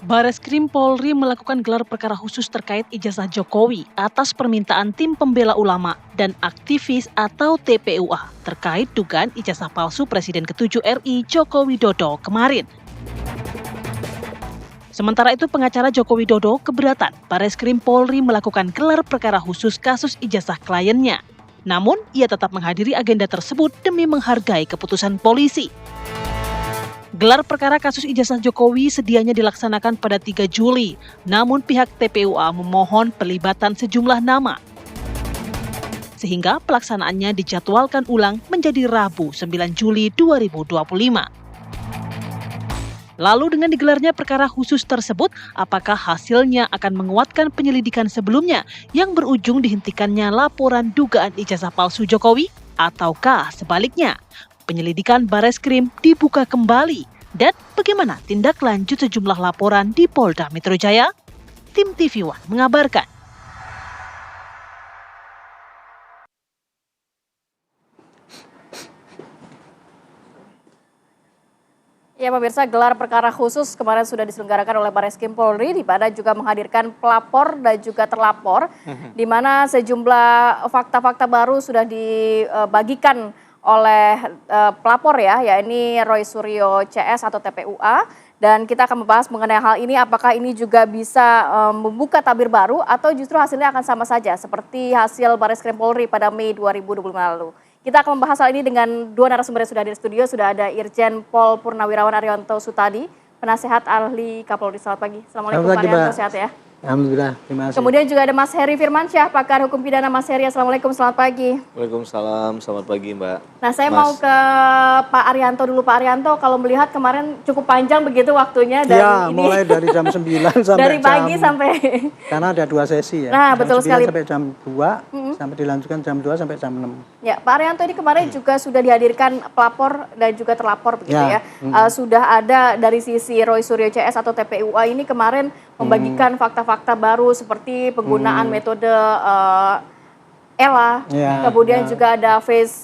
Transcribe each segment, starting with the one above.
Bareskrim Polri melakukan gelar perkara khusus terkait ijazah Jokowi atas permintaan tim pembela ulama dan aktivis atau TPUA terkait dugaan ijazah palsu Presiden ke-7 RI Joko Widodo kemarin. Sementara itu pengacara Joko Widodo keberatan Bareskrim Polri melakukan gelar perkara khusus kasus ijazah kliennya. Namun ia tetap menghadiri agenda tersebut demi menghargai keputusan polisi. Gelar perkara kasus ijazah Jokowi sedianya dilaksanakan pada 3 Juli, namun pihak TPUA memohon pelibatan sejumlah nama. Sehingga pelaksanaannya dijadwalkan ulang menjadi Rabu 9 Juli 2025. Lalu dengan digelarnya perkara khusus tersebut, apakah hasilnya akan menguatkan penyelidikan sebelumnya yang berujung dihentikannya laporan dugaan ijazah palsu Jokowi? Ataukah sebaliknya? Penyelidikan Bareskrim dibuka kembali dan bagaimana tindak lanjut sejumlah laporan di Polda Metro Jaya? Tim TV One mengabarkan. Ya pemirsa, gelar perkara khusus kemarin sudah diselenggarakan oleh Bareskrim Polri, di mana juga menghadirkan pelapor dan juga terlapor, di mana sejumlah fakta-fakta baru sudah dibagikan oleh pelapor yakni Roy Suryo CS atau TPUA. Dan kita akan membahas mengenai hal ini, apakah ini juga bisa membuka tabir baru atau justru hasilnya akan sama saja seperti hasil Bareskrim Polri pada Mei 2025 lalu. Kita akan membahas hal ini dengan dua narasumber yang sudah di studio. Sudah ada Irjen Pol Purnawirawan Arianto Sutadi, penasehat ahli Kapolri. Selamat pagi. Assalamualaikum Pak Arianto, sehat ya? Alhamdulillah, terima kasih. Kemudian juga ada Mas Heri Firmansyah, pakar hukum pidana. Mas Heri, assalamualaikum, selamat pagi. Waalaikumsalam, selamat pagi Mbak. Nah, saya mau ke Pak Arianto dulu. Pak Arianto, kalau melihat kemarin cukup panjang begitu waktunya dari ini. Mulai dari jam 9 sampai dari pagi sampai. Karena ada 2 sesi ya. Nah, betul sekali. Sampai jam 2, sampai dilanjutkan jam 2 sampai jam 6. Ya, Pak Arianto, ini kemarin juga sudah dihadirkan pelapor dan juga terlapor begitu ya. Sudah ada dari sisi Roy Suryo CS atau TPUA ini kemarin membagikan fakta-fakta baru seperti penggunaan metode ELA, kemudian juga ada face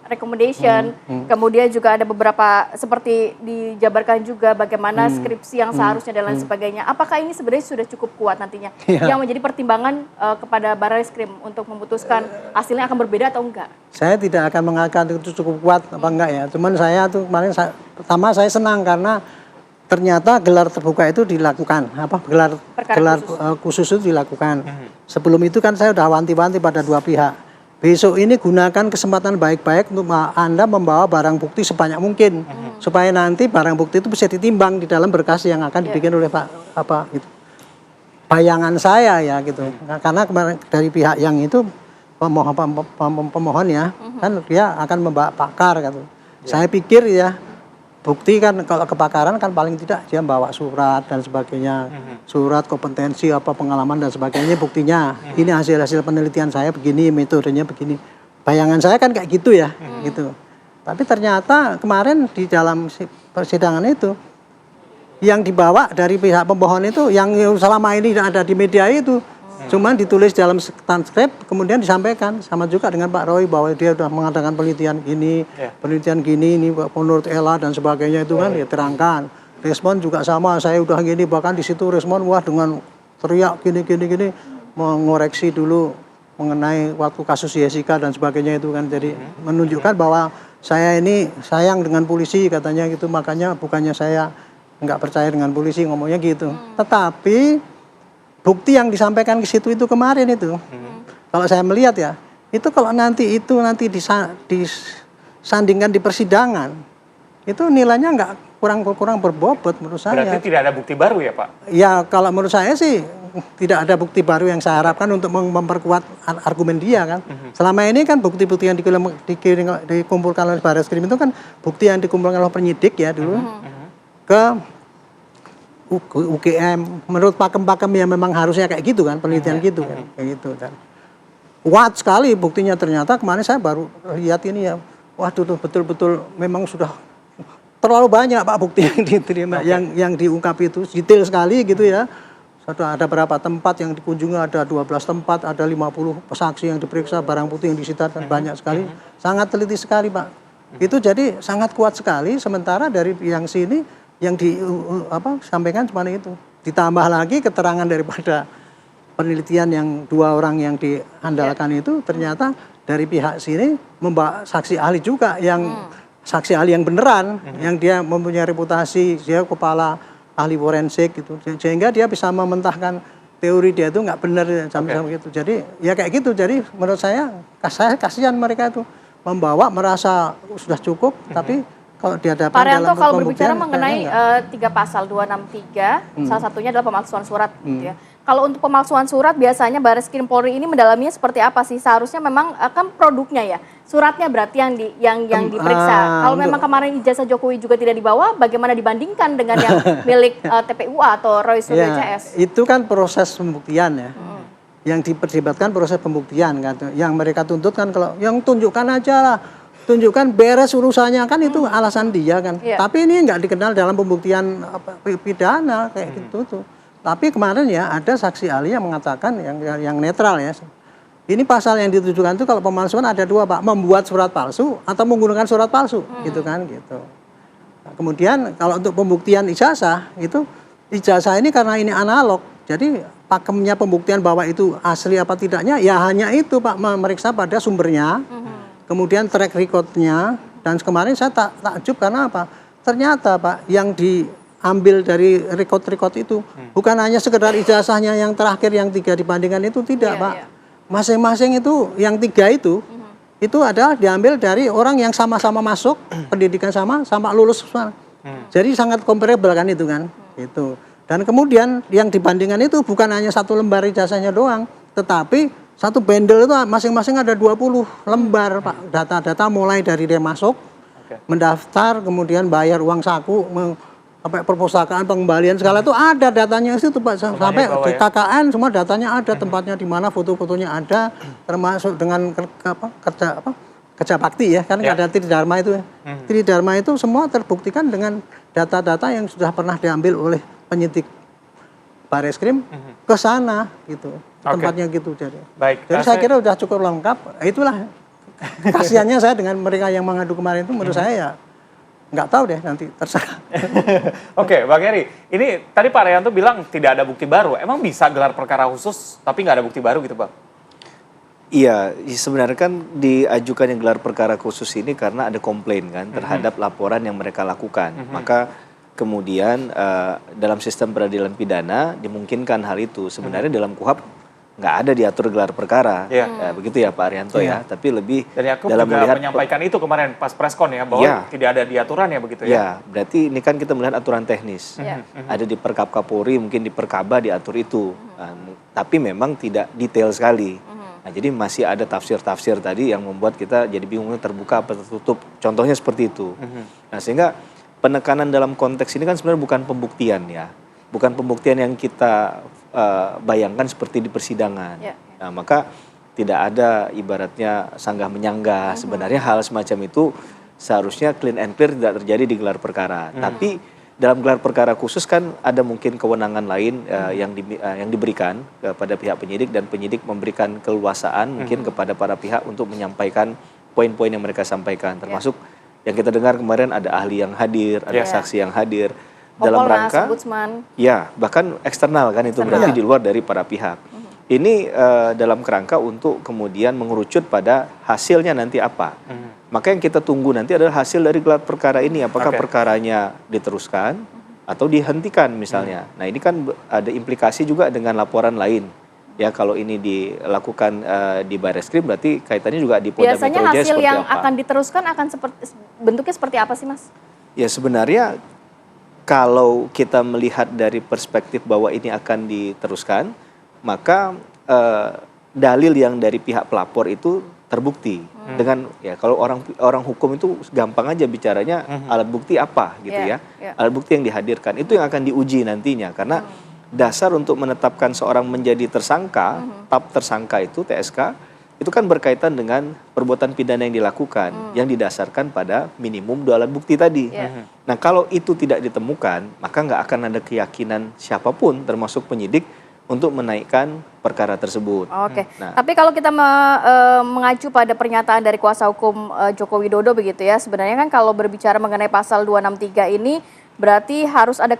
recommendation, kemudian juga ada beberapa seperti dijabarkan juga bagaimana skripsi yang seharusnya dan lain sebagainya. Apakah ini sebenarnya sudah cukup kuat nantinya yang menjadi pertimbangan kepada Bareskrim untuk memutuskan hasilnya akan berbeda atau enggak? Saya tidak akan mengatakan itu cukup kuat apa enggak ya. Cuman saya tuh kemarin pertama saya senang karena ternyata gelar terbuka itu dilakukan, gelar khusus itu dilakukan. Sebelum itu kan saya sudah wanti-wanti pada dua pihak. Besok ini gunakan kesempatan baik-baik untuk Anda membawa barang bukti sebanyak mungkin, supaya nanti barang bukti itu bisa ditimbang di dalam berkas yang akan dibikin oleh gitu. Bayangan saya ya gitu, karena kemarin dari pihak yang itu pemohon ya, kan dia akan membawa pakar gitu. Saya pikir ya. Bukti kan kalau kebakaran kan paling tidak dia bawa surat dan sebagainya, surat kompetensi apa pengalaman dan sebagainya, buktinya ini hasil penelitian saya begini, metodenya begini. Bayangan saya kan kayak gitu ya, gitu. Tapi ternyata kemarin di dalam persidangan itu yang dibawa dari pihak pemohon itu yang selama ini ada di media itu cuman ditulis dalam transkrip kemudian disampaikan, sama juga dengan Pak Roy bahwa dia sudah mengadakan penelitian gini, ini menurut ELA dan sebagainya itu kan ya terangkan. Respon juga sama, saya udah gini, bahkan di situ respon wah dengan teriak gini mengoreksi dulu mengenai waktu kasus Jessica dan sebagainya itu kan, jadi menunjukkan bahwa saya ini sayang dengan polisi katanya gitu, makanya bukannya saya nggak percaya dengan polisi ngomongnya gitu. Tetapi bukti yang disampaikan ke situ itu kemarin itu, kalau saya melihat ya, itu kalau nanti disandingkan di persidangan, itu nilainya nggak kurang berbobot menurut saya. Berarti tidak ada bukti baru ya Pak? Ya kalau menurut saya sih tidak ada bukti baru yang saya harapkan untuk memperkuat argumen dia kan. Selama ini kan bukti-bukti yang dikumpulkan oleh Bareskrim itu kan bukti yang dikumpulkan oleh penyidik ya dulu ke UGM, menurut pakem-pakem yang memang harusnya kayak gitu kan, penelitian gitu kan, kayak gitu kan. Kuat sekali buktinya, ternyata kemarin saya baru lihat ini ya, waduh tuh betul-betul memang sudah terlalu banyak Pak bukti yang diterima, yang diungkap itu detail sekali gitu ya. Sudah ada berapa tempat yang dikunjungi, ada 12 tempat, ada 50 saksi yang diperiksa, barang bukti yang disita dan banyak sekali, sangat teliti sekali Pak. Itu jadi sangat kuat sekali, sementara dari yang sini yang sampaikan cuma itu. Ditambah lagi keterangan daripada penelitian yang 2 orang yang diandalkan itu ternyata dari pihak sini membawa saksi ahli juga yang saksi ahli yang beneran, yang dia mempunyai reputasi, dia kepala ahli forensik gitu, sehingga dia bisa mementahkan teori dia itu nggak benar sampai gitu. Jadi ya kayak gitu. Jadi menurut saya kasihan mereka itu membawa merasa sudah cukup, tapi kalau dihadapkan Pak Arianto, dalam kalau berbicara pembuktian, mengenai 3 pasal 263, salah satunya adalah pemalsuan surat gitu ya. Kalau untuk pemalsuan surat biasanya Barreskrim Polri ini mendalaminya seperti apa sih? Seharusnya memang kan produknya ya, suratnya berarti yang diperiksa. Kalau memang kemarin ijazah Jokowi juga tidak dibawa, bagaimana dibandingkan dengan yang milik TPUA atau Roy Suryo CS? Itu kan proses pembuktian ya. Yang diperdebatkan proses pembuktian kan. Yang mereka tuntut kan kalau yang tunjukkan aja lah. Tunjukkan beres urusannya kan itu alasan dia kan. Tapi ini nggak dikenal dalam pembuktian pidana kayak gitu tuh. Tapi kemarin ya ada saksi ahli yang mengatakan yang netral ya. Ini pasal yang ditujukan itu kalau pemalsuan ada 2 Pak, membuat surat palsu atau menggunakan surat palsu gitu kan gitu. Nah, kemudian kalau untuk pembuktian ijazah itu ijazah ini karena ini analog. Jadi pakemnya pembuktian bahwa itu asli apa tidaknya ya hanya itu Pak, memeriksa pada sumbernya. Kemudian track recordnya, dan kemarin saya takjub karena apa? Ternyata Pak yang diambil dari record itu bukan hanya sekedar ijazahnya yang terakhir yang 3 dibandingkan itu tidak Pak. Masing-masing itu yang 3 itu adalah diambil dari orang yang sama-sama masuk pendidikan sama lulus sama. Jadi sangat comparable kan itu kan. Itu. Dan kemudian yang dibandingkan itu bukan hanya 1 lembar ijazahnya doang, tetapi 1 bundle itu masing-masing ada 20 lembar Pak, data-data mulai dari dia masuk, mendaftar, kemudian bayar uang saku, sampai perpustakaan, pengembalian segala itu ada datanya itu Pak, sampai di KKN semua datanya ada, tempatnya di mana, foto-fotonya ada, termasuk dengan kerja bakti ya, kan ada Tridharma itu ya. Tridharma itu semua terbuktikan dengan data-data yang sudah pernah diambil oleh penyidik Barreskrim ke sana gitu. Tempatnya gitu jadi. Baik. Jadi saya kira sudah cukup lengkap. Itulah kasihannya saya dengan mereka yang mengadu kemarin itu menurut saya ya nggak tahu deh nanti terserah. Oke, Bang Heri. Ini tadi Pak Arianto bilang tidak ada bukti baru. Emang bisa gelar perkara khusus tapi nggak ada bukti baru gitu Bang? Iya, sebenarnya kan diajukan yang gelar perkara khusus ini karena ada komplain kan terhadap laporan yang mereka lakukan. Maka kemudian dalam sistem peradilan pidana dimungkinkan hal itu. Sebenarnya dalam KUHP nggak ada diatur gelar perkara, begitu ya Pak Arianto ya. Tapi lebih dan Yakub dalam juga melihat menyampaikan itu kemarin pas preskon ya bahwa tidak ada diaturan ya begitu ya. Ya, berarti ini kan kita melihat aturan teknis. Ada di Perkap Kapolri, mungkin di Perkaba diatur itu. Tapi memang tidak detail sekali. Nah, jadi masih ada tafsir-tafsir tadi yang membuat kita jadi bingung terbuka apa tertutup. Contohnya seperti itu. Nah, sehingga penekanan dalam konteks ini kan sebenarnya bukan pembuktian ya. Bukan pembuktian yang kita bayangkan seperti di persidangan. Nah, maka tidak ada ibaratnya sanggah menyanggah. Sebenarnya hal semacam itu seharusnya clean and clear tidak terjadi di gelar perkara. Tapi dalam gelar perkara khusus kan ada mungkin kewenangan lain yang diberikan kepada pihak penyidik, dan penyidik memberikan keleluasaan mungkin kepada para pihak untuk menyampaikan poin-poin yang mereka sampaikan. Termasuk yang kita dengar kemarin ada ahli yang hadir, ada saksi yang hadir. Dalam rangka, ya bahkan eksternal kan itu berarti di luar dari para pihak. Ini dalam kerangka untuk kemudian mengerucut pada hasilnya nanti apa. Maka yang kita tunggu nanti adalah hasil dari gelar perkara ini. Apakah perkaranya diteruskan atau dihentikan misalnya. Nah ini kan ada implikasi juga dengan laporan lain. Ya kalau ini dilakukan di Barreskrim berarti kaitannya juga di Polda Metro Jaya seperti apa. Biasanya hasil yang akan diteruskan akan bentuknya seperti apa sih Mas? Ya sebenarnya kalau kita melihat dari perspektif bahwa ini akan diteruskan, maka dalil yang dari pihak pelapor itu terbukti dengan ya kalau orang hukum itu gampang aja bicaranya alat bukti apa gitu ya. Alat bukti yang dihadirkan itu yang akan diuji nantinya karena dasar untuk menetapkan seorang menjadi tersangka, tap tersangka itu TSK itu kan berkaitan dengan perbuatan pidana yang dilakukan yang didasarkan pada minimum 2 alat bukti tadi. Nah kalau itu tidak ditemukan maka nggak akan ada keyakinan siapapun termasuk penyidik untuk menaikkan perkara tersebut. Oke. Nah, tapi kalau kita mengacu pada pernyataan dari kuasa hukum Joko Widodo begitu ya, sebenarnya kan kalau berbicara mengenai pasal 263 ini berarti harus ada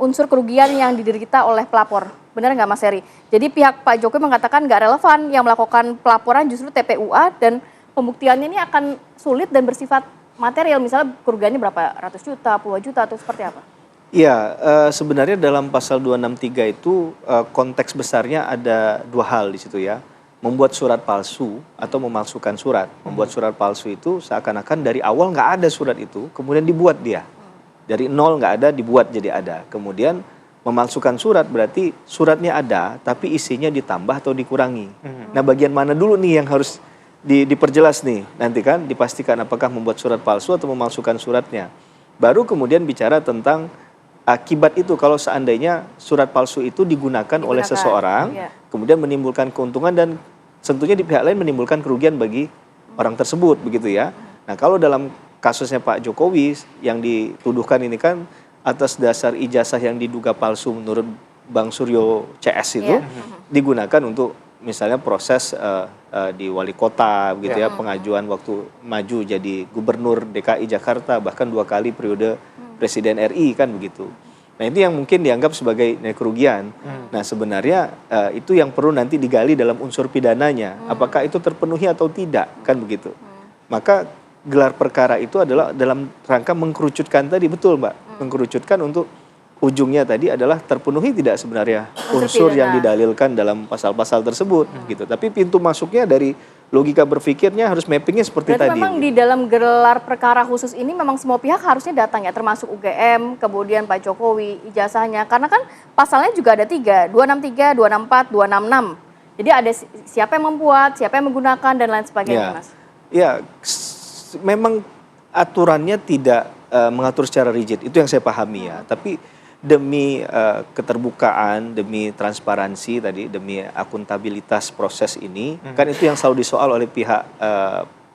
unsur kerugian yang diderita oleh pelapor. Benar nggak Mas Heri? Jadi pihak Pak Jokowi mengatakan nggak relevan, yang melakukan pelaporan justru TPUA dan pembuktiannya ini akan sulit dan bersifat material. Misalnya kerugiannya berapa ratus juta, puluhan juta atau seperti apa? Iya, sebenarnya dalam pasal 263 itu konteks besarnya ada dua hal di situ ya. Membuat surat palsu atau memalsukan surat. Membuat surat palsu itu seakan-akan dari awal nggak ada surat itu, kemudian dibuat dia. Dari nol nggak ada, dibuat jadi ada. Kemudian memalsukan surat berarti suratnya ada, tapi isinya ditambah atau dikurangi. Nah, bagian mana dulu nih yang harus diperjelas nih? Nanti kan dipastikan apakah membuat surat palsu atau memalsukan suratnya. Baru kemudian bicara tentang akibat itu kalau seandainya surat palsu itu digunakan oleh seseorang, kemudian menimbulkan keuntungan dan tentunya di pihak lain menimbulkan kerugian bagi orang tersebut, begitu ya. Nah, kalau dalam kasusnya Pak Jokowi yang dituduhkan ini kan atas dasar ijazah yang diduga palsu menurut Bang Suryo CS itu digunakan untuk misalnya proses di wali kota, begitu ya, pengajuan waktu maju jadi gubernur DKI Jakarta, bahkan 2 kali periode Presiden RI kan begitu. Nah, itu yang mungkin dianggap sebagai kerugian. Nah, sebenarnya itu yang perlu nanti digali dalam unsur pidananya. Apakah itu terpenuhi atau tidak, kan begitu. Maka gelar perkara itu adalah dalam rangka mengkerucutkan tadi, betul Mbak. Mengkerucutkan untuk ujungnya tadi adalah terpenuhi tidak sebenarnya unsur yang didalilkan dalam pasal-pasal tersebut gitu. Tapi pintu masuknya dari logika berpikirnya harus mappingnya seperti berarti tadi. Memang di dalam gelar perkara khusus ini memang semua pihak harusnya datang ya, termasuk UGM, kemudian Pak Jokowi, ijazahnya. Karena kan pasalnya juga ada 3, 263, 264, 266. Jadi ada siapa yang membuat, siapa yang menggunakan, dan lain sebagainya, Mas. Ya, memang aturannya tidak mengatur secara rigid, itu yang saya pahami ya. Tapi demi keterbukaan, demi transparansi tadi, demi akuntabilitas proses ini, kan itu yang selalu disoal oleh pihak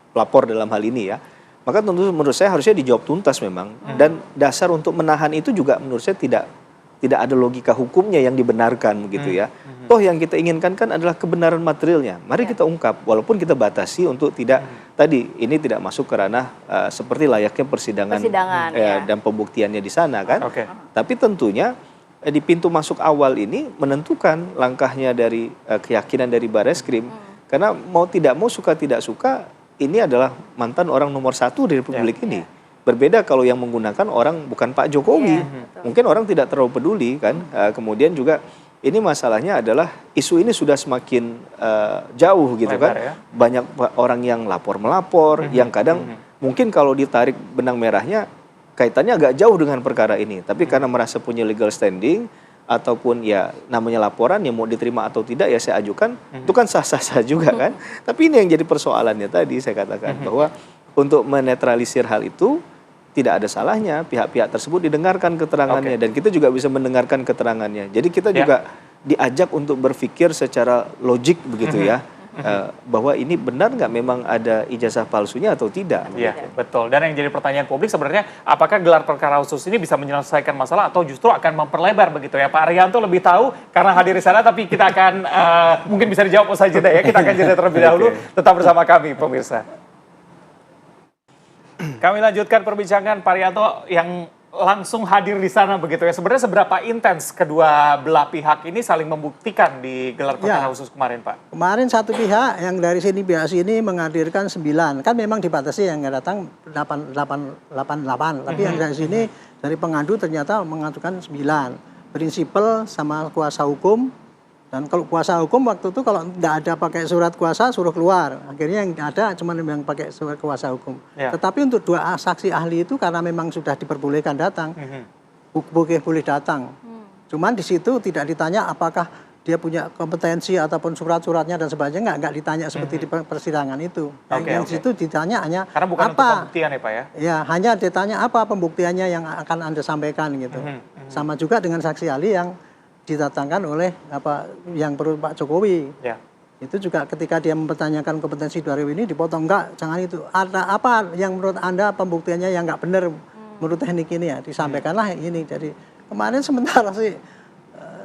pelapor dalam hal ini ya. Maka tentu menurut saya harusnya dijawab tuntas memang. Dan dasar untuk menahan itu juga menurut saya tidak ada logika hukumnya yang dibenarkan begitu ya. Toh yang kita inginkan kan adalah kebenaran materialnya. Mari kita ungkap, walaupun kita batasi untuk tidak tadi ini tidak masuk ke ranah seperti layaknya persidangan dan pembuktiannya di sana kan. Tapi tentunya di pintu masuk awal ini menentukan langkahnya dari keyakinan dari Bareskrim. Karena mau tidak mau, suka tidak suka, ini adalah mantan orang nomor 1 di Republik ini. Berbeda kalau yang menggunakan orang bukan Pak Jokowi. Mungkin orang tidak terlalu peduli kan. Kemudian juga ini masalahnya adalah isu ini sudah semakin jauh gitu kan. Ya? Banyak orang yang melapor, yang kadang mungkin kalau ditarik benang merahnya kaitannya agak jauh dengan perkara ini. Tapi karena merasa punya legal standing ataupun ya namanya laporan yang mau diterima atau tidak ya saya ajukan, itu kan sah-sah juga kan. Tapi ini yang jadi persoalannya tadi saya katakan bahwa untuk menetralisir hal itu tidak ada salahnya pihak-pihak tersebut didengarkan keterangannya dan kita juga bisa mendengarkan keterangannya. Jadi kita juga diajak untuk berpikir secara logik begitu ya. Bahwa ini benar nggak memang ada ijazah palsunya atau tidak. Iya, betul. Dan yang jadi pertanyaan publik sebenarnya apakah gelar perkara khusus ini bisa menyelesaikan masalah atau justru akan memperlebar begitu ya. Pak Arianto lebih tahu karena hadir di sana, tapi kita akan mungkin bisa dijawab usai jeda ya. Kita akan jeda terlebih dahulu. Tetap bersama kami pemirsa. Kami lanjutkan perbincangan Pak Arianto yang langsung hadir di sana begitu ya. Sebenarnya seberapa intens kedua belah pihak ini saling membuktikan di gelar perkara khusus kemarin, Pak? Kemarin satu pihak yang dari sini pihak sini menghadirkan 9. Kan memang dibatasi yang datang 88. Tapi yang dari sini dari pengadu ternyata mengajukan 9. Prinsipal sama kuasa hukum. Dan kalau kuasa hukum waktu itu kalau tidak ada pakai surat kuasa suruh keluar. Akhirnya yang ada cuma yang pakai surat kuasa hukum. Tetapi untuk 2 saksi ahli itu karena memang sudah diperbolehkan datang, boleh datang. Cuman di situ tidak ditanya apakah dia punya kompetensi ataupun surat-suratnya dan sebagainya, nggak ditanya seperti di persidangan itu. Yang situ ditanya hanya karena bukan untuk pembuktian ya Pak ya? Ya, hanya ditanya apa pembuktiannya yang akan Anda sampaikan gitu. Sama juga dengan saksi ahli yang didatangkan oleh yang perlu Pak Jokowi. Itu juga ketika dia mempertanyakan kompetensi 2000 ini dipotong, enggak, jangan itu. Ada apa yang menurut Anda pembuktiannya yang enggak benar menurut teknik ini ya, disampaikanlah ini. Jadi kemarin sementara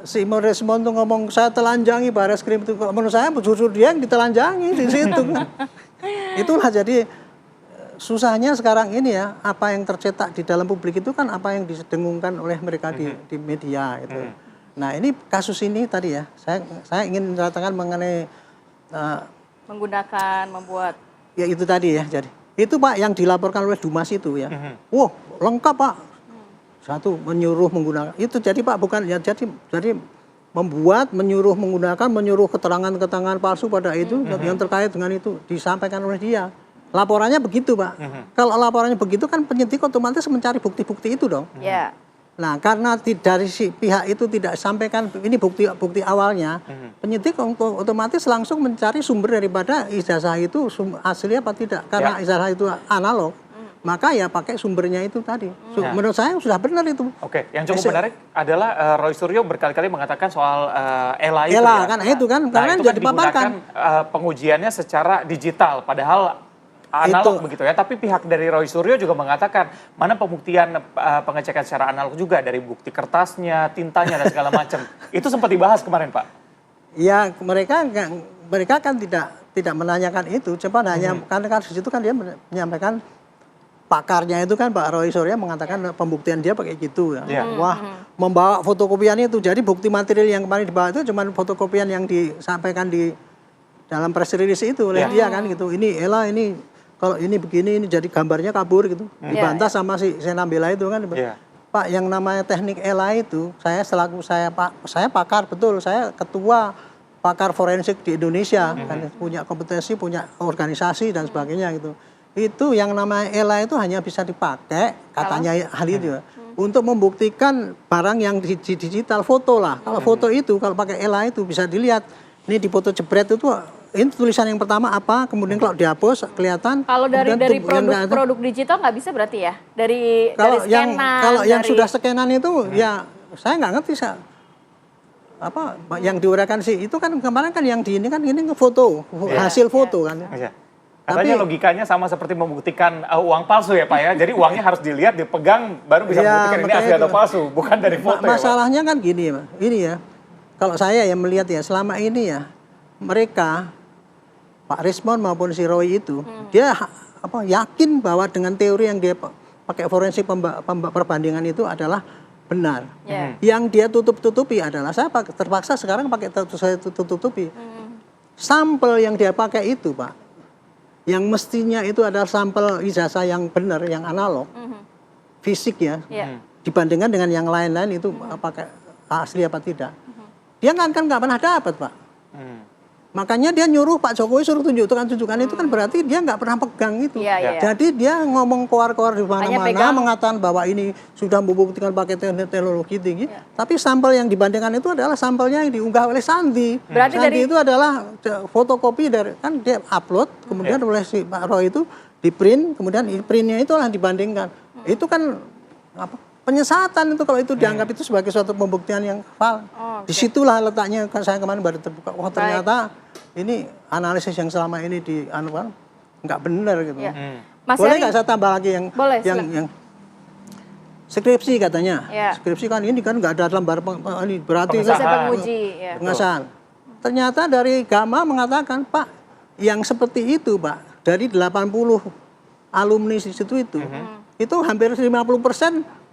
si Moresmon tuh ngomong saya telanjangi Bareskrim itu, menurut saya justru dia yang ditelanjangi di situ. Itulah jadi susahnya sekarang ini ya, apa yang tercetak di dalam publik itu kan apa yang didengungkan oleh mereka di media itu. Nah ini kasus ini tadi ya, saya ingin menceritakan mengenai Menggunakan, membuat. ya itu tadi ya, jadi itu Pak yang dilaporkan oleh Dumas itu ya, wah lengkap Pak, satu menyuruh menggunakan itu, jadi Pak bukan ya, jadi membuat, menyuruh keterangan palsu pada itu yang terkait dengan itu disampaikan oleh dia. Laporannya begitu Pak. Kalau laporannya begitu kan penyidik otomatis mencari bukti-bukti itu dong. Ya. Nah karena dari si pihak itu tidak sampaikan ini bukti awalnya, penyidik otomatis langsung mencari sumber daripada ijazah itu asli apa tidak. Karena ijazah itu analog, maka ya pakai sumbernya itu tadi. Menurut saya sudah benar itu. Oke, yang cukup menarik adalah Roy Suryo berkali-kali mengatakan soal ELA itu ELA ya. kan itu kan, karena itu sudah kan dipaparkan. Pengujiannya secara digital, padahal analog Itu. begitu ya. Tapi pihak dari Roy Suryo juga mengatakan mana pembuktian pengecekan secara analog juga dari bukti kertasnya, tintanya dan segala macam. Itu sempat dibahas kemarin Pak. Ya mereka kan tidak menanyakan itu, cuma hanya karena kan di situ kan dia menyampaikan pakarnya itu kan Pak Roy Suryo mengatakan pembuktian dia pakai gitu ya. Wah, membawa fotokopian itu. Jadi bukti material yang kemarin dibawa itu cuma fotokopian yang disampaikan di dalam press release itu oleh dia kan gitu. Ini ELA ini kalau ini begini ini jadi gambarnya kabur gitu. Dibantah sama si Senambela itu kan. Pak, yang namanya teknik ELA itu saya pakar betul, saya ketua pakar forensik di Indonesia kan, punya kompetensi, punya organisasi dan sebagainya gitu. Itu yang namanya ELA itu hanya bisa dipakai katanya ahli itu untuk membuktikan barang yang digital, foto lah. Kalau foto itu kalau pakai ELA itu bisa dilihat ini di foto jebret itu ini tulisan yang pertama apa, kemudian kalau dihapus kelihatan. Kalau dari produk digital nggak bisa berarti ya? Dari scanan. Kalau yang sudah scanan itu ya saya nggak ngerti apa yang diuraikan sih itu kan kemarin kan yang di ini kan ini foto hasil foto kan. Katanya logikanya sama seperti membuktikan uang palsu ya Pak ya. Jadi uangnya harus dilihat, dipegang baru bisa membuktikan ini asli atau palsu, bukan dari foto. Masalahnya kan gini, ini ya. Kalau saya ya melihat ya selama ini ya mereka Pak Rismon maupun si Roy itu dia yakin bahwa dengan teori yang dia pakai forensik perbandingan itu adalah benar. Yang dia tutup-tutupi adalah saya terpaksa sekarang pakai saya tutup-tutupi. Sampel yang dia pakai itu Pak, yang mestinya itu adalah sampel ijazah yang benar, yang analog, fisik ya, dibandingkan dengan yang lain-lain itu pakai asli apa tidak. Dia nggak pernah dapat Pak. Makanya dia nyuruh Pak Jokowi suruh tunjukkan itu kan berarti dia nggak pernah pegang itu. Jadi dia ngomong keluar-keluar di mana-mana mengatakan bahwa ini sudah membuktikan pakai teknologi tinggi. Tapi sampel yang dibandingkan itu adalah sampelnya yang diunggah oleh Sandi. Berarti Sandi itu adalah fotokopi dari kan dia upload kemudian oleh si Pak Roy itu di print, kemudian printnya itu lah dibandingkan. Itu kan penyesatan itu kalau itu dianggap itu sebagai suatu pembuktian yang valid. Disitulah letaknya saya kemarin baru terbuka. Wah ternyata ini analisis yang selama ini nggak benar gitu. Boleh nggak saya tambah lagi yang skripsi katanya. Skripsi kan ini kan nggak ada lembar ini berarti pengesahan. Ternyata dari Gama mengatakan Pak yang seperti itu Pak dari 80 alumni di situ itu hampir 50%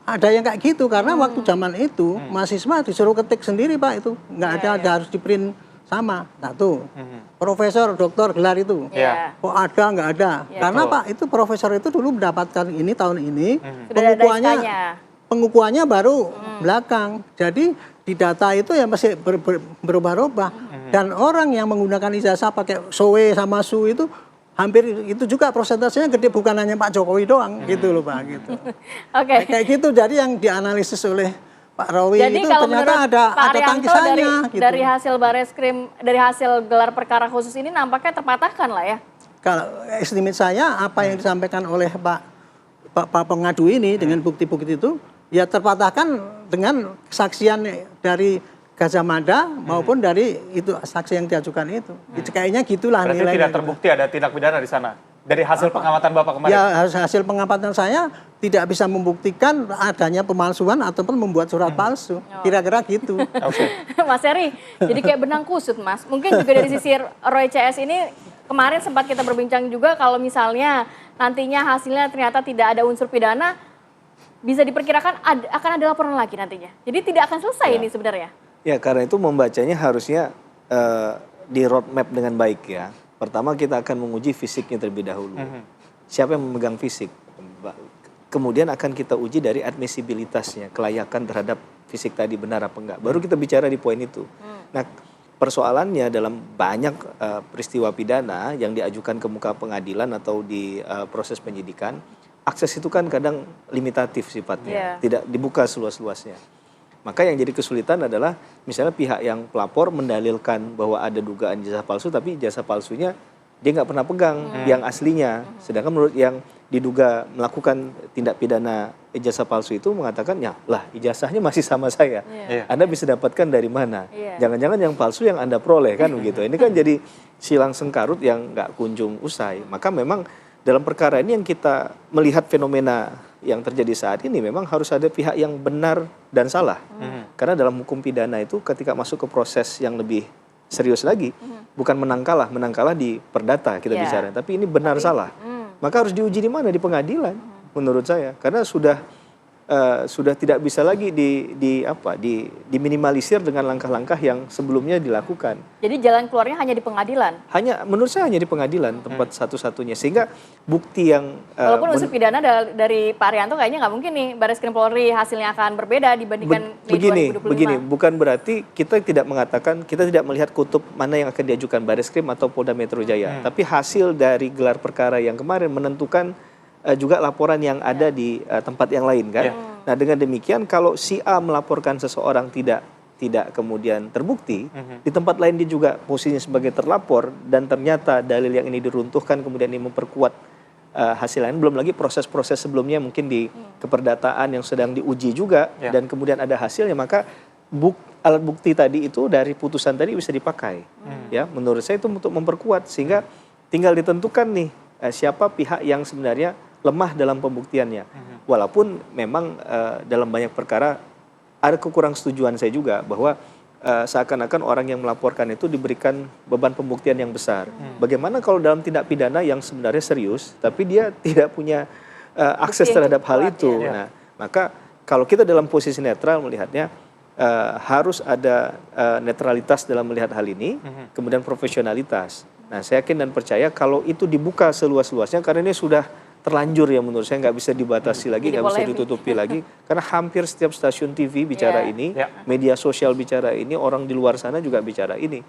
ada yang kayak gitu karena waktu zaman itu mahasiswa disuruh ketik sendiri Pak itu nggak ada harus di print sama satu profesor doktor gelar itu kok ada nggak ada karena Pak itu profesor itu dulu mendapatkan ini tahun ini pengukuhannya baru belakang jadi di data itu ya masih berubah-ubah dan orang yang menggunakan ijazah pakai SOE sama SU itu hampir itu juga prosentasenya gede bukan hanya Pak Jokowi doang gitu loh Pak gitu. Kayak gitu jadi yang dianalisis oleh Pak Roy jadi itu kalau ternyata ada tangkisannya gitu. Dari hasil Bareskrim dari hasil gelar perkara khusus ini nampaknya terpatahkan lah ya. Kalau estimate saya apa yang disampaikan oleh Pak pengadu ini dengan bukti-bukti itu ya terpatahkan dengan kesaksian dari Gajah Mada maupun dari itu saksi yang diajukan itu. Kayaknya gitulah nilainya. Berarti tidak terbukti ada tindak pidana di sana. Dari hasil pengamatan Bapak kemarin. Ya hasil pengamatan saya tidak bisa membuktikan adanya pemalsuan ataupun membuat surat palsu. Kira-kira gitu. Mas Heri, jadi kayak benang kusut Mas. Mungkin juga dari sisi Roy CS ini kemarin sempat kita berbincang juga kalau misalnya nantinya hasilnya ternyata tidak ada unsur pidana, bisa diperkirakan akan ada laporan lagi nantinya. Jadi tidak akan selesai ini sebenarnya. Ya, karena itu membacanya harusnya di roadmap dengan baik ya. Pertama kita akan menguji fisiknya terlebih dahulu. Siapa yang memegang fisik? Kemudian akan kita uji dari admisibilitasnya, kelayakan terhadap fisik tadi benar apa enggak. Baru kita bicara di poin itu. Nah, persoalannya dalam banyak peristiwa pidana yang diajukan ke muka pengadilan atau di proses penyidikan, akses itu kan kadang limitatif sifatnya, tidak dibuka seluas-luasnya. Maka yang jadi kesulitan adalah misalnya pihak yang pelapor mendalilkan bahwa ada dugaan ijazah palsu, tapi ijazah palsunya dia nggak pernah pegang yang aslinya. Sedangkan menurut yang diduga melakukan tindak pidana ijazah palsu itu mengatakan, ya lah ijazahnya masih sama saya. Anda bisa dapatkan dari mana? Jangan-jangan yang palsu yang Anda peroleh kan begitu. Ini kan jadi silang sengkarut yang nggak kunjung usai. Maka memang dalam perkara ini yang kita melihat fenomena yang terjadi saat ini memang harus ada pihak yang benar dan salah. Karena dalam hukum pidana itu ketika masuk ke proses yang lebih serius lagi, bukan menang kalah di perdata kita bicara, tapi ini benar salah. Maka harus diuji di mana? Di pengadilan menurut saya. Karena sudah tidak bisa lagi diminimalisir dengan langkah-langkah yang sebelumnya dilakukan. Jadi jalan keluarnya hanya di pengadilan. Menurut saya hanya di pengadilan tempat satu-satunya, sehingga bukti yang walaupun unsur pidana dari Pak Arianto kayaknya nggak mungkin nih Barreskrim Polri hasilnya akan berbeda dibandingkan Mei 2025. Begini, bukan berarti kita tidak mengatakan, kita tidak melihat kutub mana yang akan diajukan Barreskrim atau Polda Metro Jaya, tapi hasil dari gelar perkara yang kemarin menentukan juga laporan yang ada di tempat yang lain kan. Nah, dengan demikian kalau si A melaporkan seseorang tidak kemudian terbukti, di tempat lain dia juga posisinya sebagai terlapor dan ternyata dalil yang ini diruntuhkan kemudian ini memperkuat hasil lain, belum lagi proses-proses sebelumnya mungkin di keperdataan yang sedang diuji juga dan kemudian ada hasilnya, maka alat bukti tadi itu dari putusan tadi bisa dipakai. Ya, menurut saya itu untuk memperkuat, sehingga tinggal ditentukan nih siapa pihak yang sebenarnya lemah dalam pembuktiannya. Walaupun memang dalam banyak perkara ada kekurangsetujuan saya juga bahwa seakan-akan orang yang melaporkan itu diberikan beban pembuktian yang besar. Bagaimana kalau dalam tindak pidana yang sebenarnya serius tapi dia tidak punya akses terhadap hal itu. Nah, maka kalau kita dalam posisi netral melihatnya harus ada netralitas dalam melihat hal ini, kemudian profesionalitas. Nah, saya yakin dan percaya kalau itu dibuka seluas-luasnya, karena ini sudah terlanjur ya menurut saya, nggak bisa dibatasi lagi, nggak bisa ditutupi lagi, karena hampir setiap stasiun TV bicara ini, media sosial bicara ini, orang di luar sana juga bicara ini.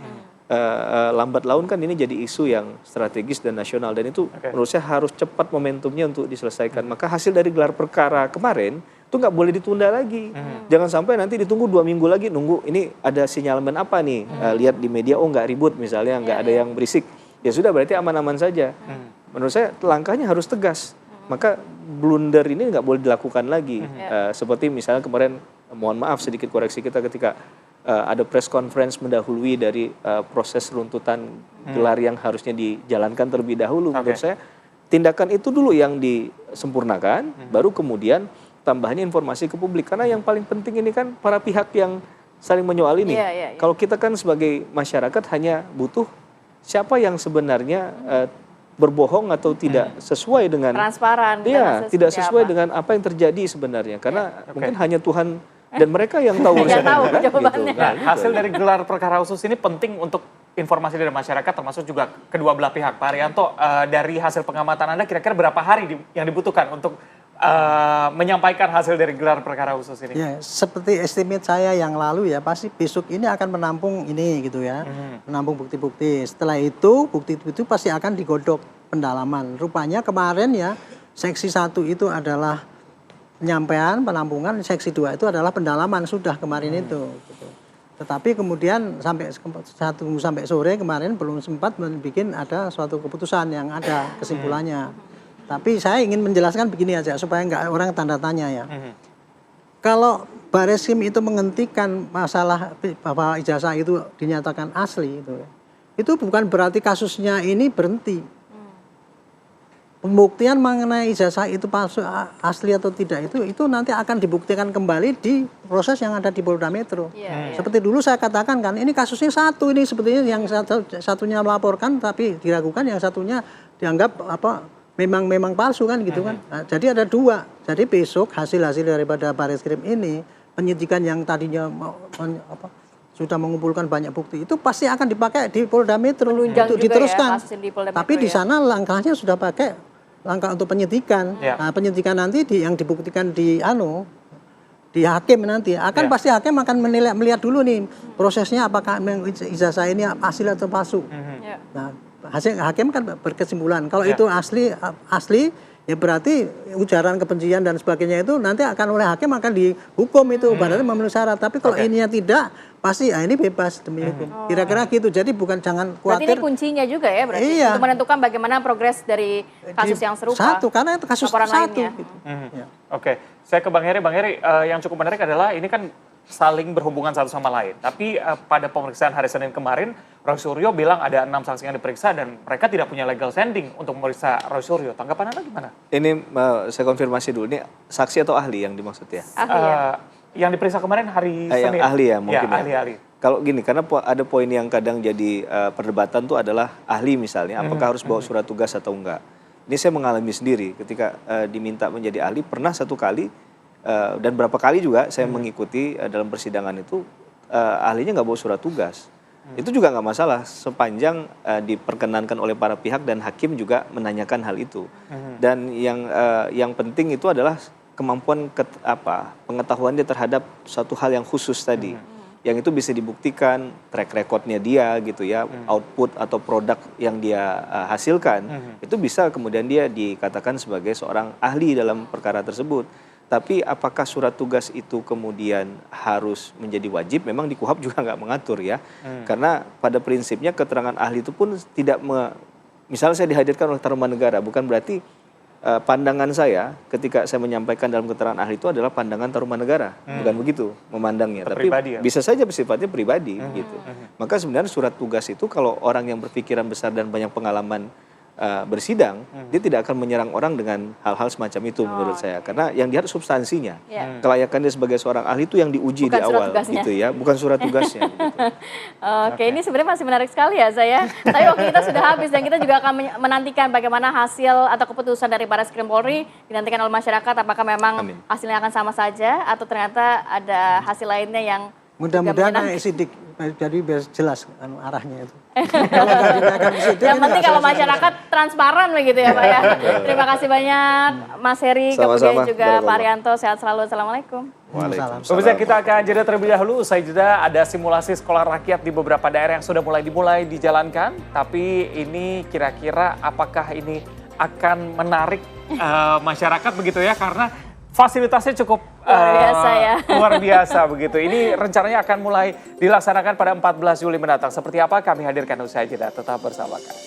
Lambat laun kan ini jadi isu yang strategis dan nasional, dan itu menurut saya harus cepat momentumnya untuk diselesaikan. Maka hasil dari gelar perkara kemarin itu nggak boleh ditunda lagi. Jangan sampai nanti ditunggu 2 minggu lagi, nunggu ini ada sinyalemen apa nih, lihat di media, oh nggak ribut misalnya, nggak ada yang berisik, ya sudah berarti aman-aman saja. Menurut saya langkahnya harus tegas. Maka blunder ini nggak boleh dilakukan lagi. Seperti misalnya kemarin, mohon maaf sedikit koreksi kita ketika ada press conference mendahului dari proses runtutan gelar yang harusnya dijalankan terlebih dahulu. Menurut saya tindakan itu dulu yang disempurnakan, baru kemudian tambahnya informasi ke publik. Karena yang paling penting ini kan para pihak yang saling menyoal ini. Kalau kita kan sebagai masyarakat hanya butuh siapa yang sebenarnya berbohong atau tidak sesuai dengan transparan, tidak sesuai dengan apa yang terjadi sebenarnya, karena mungkin hanya Tuhan dan mereka yang tahu jawabannya. Nah, hasil dari gelar perkara khusus ini penting untuk informasi dari masyarakat, termasuk juga kedua belah pihak. Pak Arianto, dari hasil pengamatan Anda kira-kira berapa hari yang dibutuhkan untuk menyampaikan hasil dari gelar perkara khusus ini? Ya, seperti estimate saya yang lalu ya, pasti besok ini akan menampung ini gitu ya, menampung bukti-bukti. Setelah itu bukti itu pasti akan digodok pendalaman. Rupanya kemarin ya seksi 1 itu adalah penyampaian, penampungan, seksi 2 itu adalah pendalaman sudah kemarin itu. Gitu. Tetapi kemudian sampai sore kemarin belum sempat membuat ada suatu keputusan yang ada kesimpulannya. Tapi saya ingin menjelaskan begini aja supaya nggak orang tanda tanya ya. Kalau Barreskrim itu menghentikan masalah bahwa ijazah itu dinyatakan asli itu bukan berarti kasusnya ini berhenti. Pembuktian mengenai ijazah itu palsu asli atau tidak itu nanti akan dibuktikan kembali di proses yang ada di Polda Metro. Seperti dulu saya katakan kan, ini kasusnya satu, ini sepertinya yang satunya melaporkan tapi diragukan, yang satunya dianggap memang palsu kan gitu kan. Nah, jadi ada dua. Jadi besok hasil-hasil daripada Bareskrim ini, penyidikan yang tadinya sudah mengumpulkan banyak bukti itu pasti akan dipakai di Polda Metro untuk diteruskan. Tapi di sana langkahnya sudah pakai langkah untuk penyidikan. Nah, penyidikan nanti yang dibuktikan di hakim nanti akan pasti hakim akan melihat dulu nih prosesnya apakah ijazah ini asli atau palsu. Nah, hakim kan berkesimpulan kalau itu asli ya berarti ujaran kebencian dan sebagainya itu nanti akan oleh hakim akan dihukum itu berarti memenuhi syarat. Tapi kalau ininya tidak pasti ini bebas demi hukum. Kira-kira gitu. Jadi bukan jangan khawatir. Berarti ini kuncinya juga ya berarti untuk menentukan bagaimana progres dari kasus yang serupa. Satu karena itu kasus satu. Gitu. Oke, saya ke Bang Heri. Bang Heri, yang cukup menarik adalah ini kan saling berhubungan satu sama lain. Tapi pada pemeriksaan hari Senin kemarin, Roy Suryo bilang ada 6 saksi yang diperiksa dan mereka tidak punya legal standing untuk memeriksa Roy Suryo. Tanggapan Anda gimana? Ini saya konfirmasi dulu, ini saksi atau ahli yang dimaksud ya? Ahli ya. Yang diperiksa kemarin hari Senin. Yang ahli ya mungkin ya. Ahli. Kalau gini, karena ada poin yang kadang jadi perdebatan tuh adalah ahli misalnya, apakah harus bawa surat tugas atau enggak. Ini saya mengalami sendiri ketika diminta menjadi ahli, pernah satu kali dan berapa kali juga saya mengikuti dalam persidangan itu ahlinya nggak bawa surat tugas. Itu juga nggak masalah sepanjang diperkenankan oleh para pihak dan hakim juga menanyakan hal itu. Dan yang penting itu adalah kemampuan pengetahuan dia terhadap suatu hal yang khusus tadi. Yang itu bisa dibuktikan track recordnya dia gitu ya, output atau produk yang dia hasilkan, itu bisa kemudian dia dikatakan sebagai seorang ahli dalam perkara tersebut. Tapi apakah surat tugas itu kemudian harus menjadi wajib? Memang di KUHP juga nggak mengatur ya. Karena pada prinsipnya keterangan ahli itu pun tidak misalnya saya dihadirkan oleh taruman negara, bukan berarti pandangan saya ketika saya menyampaikan dalam keterangan ahli itu adalah pandangan taruman negara, bukan begitu memandangnya. Tapi bisa saja bersifatnya pribadi gitu. Maka sebenarnya surat tugas itu kalau orang yang berpikiran besar dan banyak pengalaman bersidang, dia tidak akan menyerang orang dengan hal-hal semacam itu menurut saya. Karena yang dilihat substansinya. Kelayakan dia sebagai seorang ahli itu yang diuji bukan di awal gitu ya, bukan surat tugasnya. Gitu. Oke, ini sebenarnya masih menarik sekali ya saya. Tapi waktu kita sudah habis dan kita juga akan menantikan bagaimana hasil atau keputusan dari Bareskrim Polri dinantikan oleh masyarakat. Apakah memang hasilnya akan sama saja atau ternyata ada hasil lainnya yang mudah-mudahan sidik jadi biar jelas arahnya itu. Kalau akan sidik, yang penting kalau masyarakat transparan begitu ya Pak ya. Terima kasih banyak Mas Heri, kemudian juga Pak Arianto. Sehat selalu. Assalamualaikum. Waalaikumsalam. Pemirsa, kita akan jeda terlebih dahulu. Usai jeda ada simulasi sekolah rakyat di beberapa daerah yang sudah dimulai dijalankan. Tapi ini kira-kira apakah ini akan menarik masyarakat begitu ya, karena fasilitasnya cukup luar biasa begitu. Ini rencananya akan mulai dilaksanakan pada 14 Juli mendatang. Seperti apa kami hadirkan usai jeda. Tetap bersama kami.